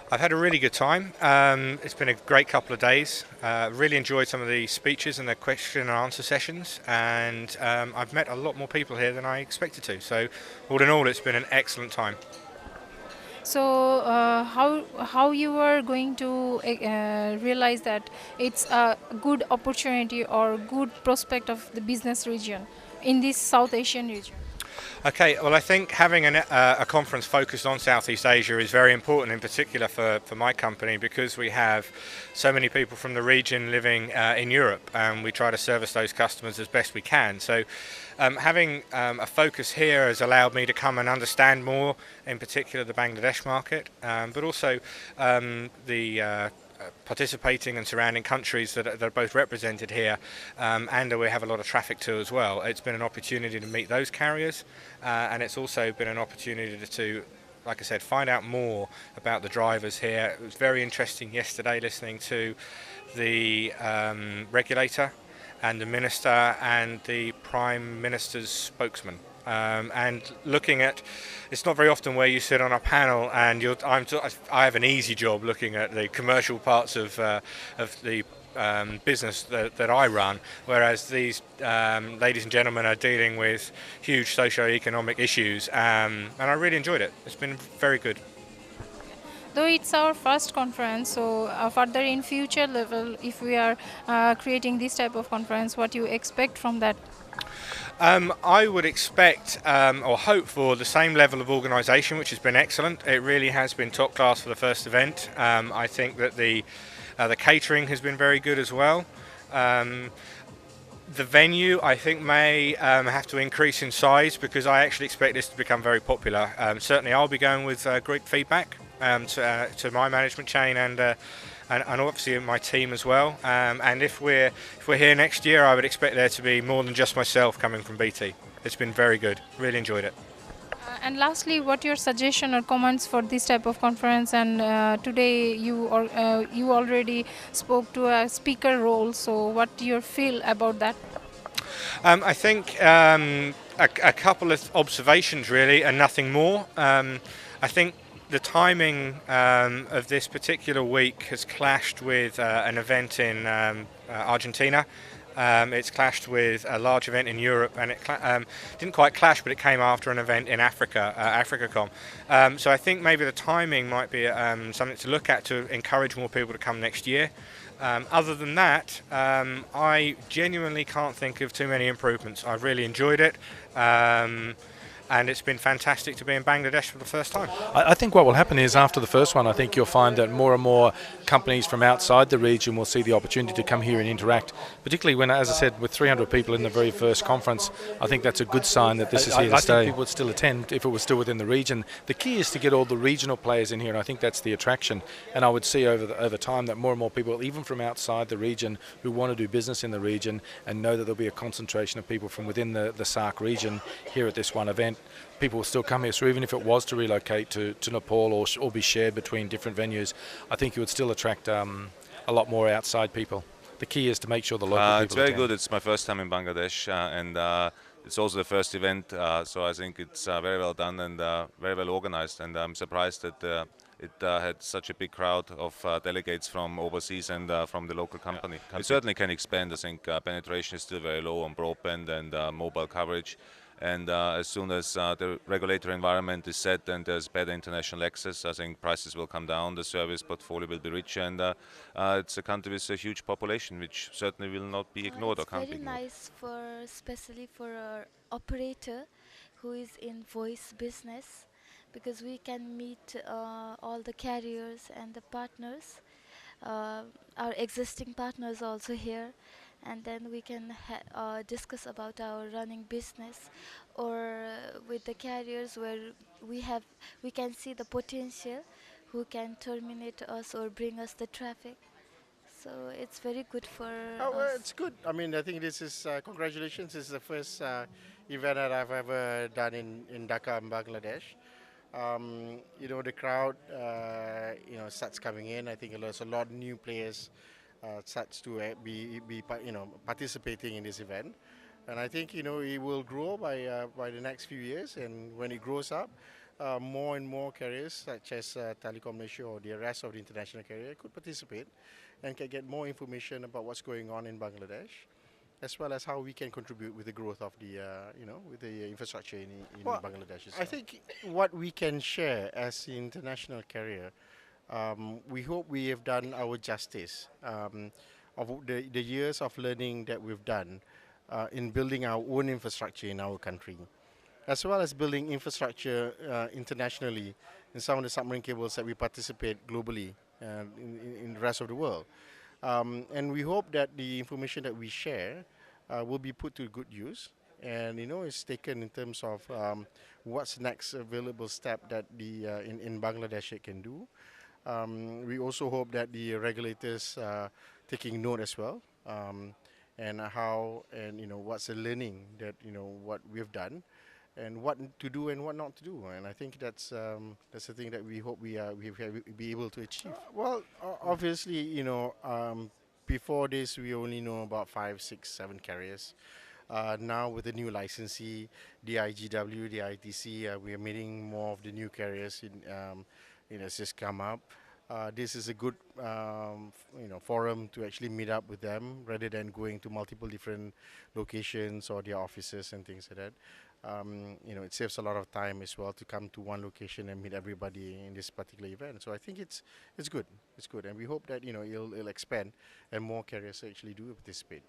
I've had a really good time. It's been a great couple of days. Really enjoyed some of the speeches and the question and answer sessions, and I've met a lot more people here than I expected to. So, all in all, it's been an excellent time. So, how you are going to realize that it's a good opportunity or good prospect of the business region in this South Asian region? Okay, well, I think having a conference focused on Southeast Asia is very important, in particular for my company, because we have so many people from the region living in Europe, and we try to service those customers as best we can. So, having a focus here has allowed me to come and understand more, in particular the Bangladesh market, but also the participating and surrounding countries that are both represented here, and we have a lot of traffic to as well. It's been an opportunity to meet those carriers, and it's also been an opportunity to, like I said, find out more about the drivers here. It was very interesting yesterday listening to the regulator and the minister and the prime minister's spokesman. And looking at, it's not very often where you sit on a panel and I have an easy job looking at the commercial parts of the business that I run, whereas these ladies and gentlemen are dealing with huge socio-economic issues, and I really enjoyed it. It's been very good. Though it's our first conference, so further in future level, if we are creating this type of conference, what you expect from that? I would expect or hope for the same level of organisation, which has been excellent. It really has been top class for the first event. I think that the catering has been very good as well. Um, the venue, I think, may have to increase in size because I actually expect this to become very popular. Certainly, I'll be going with great feedback to my management chain and obviously my team as well. And if we're here next year, I would expect there to be more than just myself coming from BT. It's been very good. Really enjoyed it. And lastly, what your suggestion or comments for this type of conference? And today you already spoke to a speaker role. So what do you feel about that? I think a couple of observations really, and nothing more. I think the timing of this particular week has clashed with an event in Argentina. It's clashed with a large event in Europe, and it didn't quite clash, but it came after an event in Africa, AfricaCom. So I think maybe the timing might be something to look at to encourage more people to come next year. Other than that, I genuinely can't think of too many improvements. I've really enjoyed it. And it's been fantastic to be in Bangladesh for the first time. I think what will happen is after the first one, I think you'll find that more and more companies from outside the region will see the opportunity to come here and interact, particularly when, as I said, with 300 people in the very first conference. I think that's a good sign that this is here to stay. I think people would still attend if it was still within the region. The key is to get all the regional players in here, and I think that's the attraction. And I would see over time that more and more people, even from outside the region, who want to do business in the region and know that there'll be a concentration of people from within the SAARC region here at this one event, people will still come here. So even if it was to relocate to Nepal or be shared between different venues, I think it would still attract a lot more outside people. The key is to make sure the local people It's very attend. good. It's my first time in Bangladesh, and it's also the first event, so I think it's very well done and very well organized. And I'm surprised that it had such a big crowd of delegates from overseas and from the local company. It certainly can expand. I think penetration is still very low on broadband and mobile coverage. And as soon as the regulatory environment is set and there's better international access, I think prices will come down, the service portfolio will be richer, and it's a country with a huge population, which certainly will not be ignored or It's can't be very ignored. nice for, especially for our operator who is in voice business, because we can meet all the carriers and the partners, uh, our existing partners also here, and then we can discuss about our running business, or with the carriers where we have we can see the potential who can terminate us or bring us the traffic. So it's very good for Oh, well, us. it's good. I mean, I think this is congratulations. This is the first event that I've ever done in Dhaka, in Bangladesh. The crowd, starts coming in. I think there's a lot of new players starts to participating in this event, and I think it will grow by the next few years. And when it grows up, more and more carriers such as Telecom Malaysia or the rest of the international carrier could participate and can get more information about what's going on in Bangladesh, as well as how we can contribute with the growth of the, with the infrastructure in Well, Bangladesh I itself. think What we can share as the international carrier, we hope we have done our justice of the years of learning that we've done in building our own infrastructure in our country, as well as building infrastructure internationally in some of the submarine cables that we participate globally in the rest of the world. And we hope that the information that we share will be put to good use, and is taken in terms of what's next available step that the in Bangladesh it can do. We also hope that the regulators taking note as well, and how, and what's the learning that what we've done, and what to do and what not to do. And I think that's the thing that we hope we be able to achieve. Well, obviously, before this we only know about 5, 6, 7 carriers. Now with the new licensee, the IGW, the ITC, we are meeting more of the new carriers as this come up. This is a good forum to actually meet up with them rather than going to multiple different locations or their offices and things like that. It saves a lot of time as well to come to one location and meet everybody in this particular event. So I think it's good. It's good, and we hope that it'll expand and more carriers actually do participate.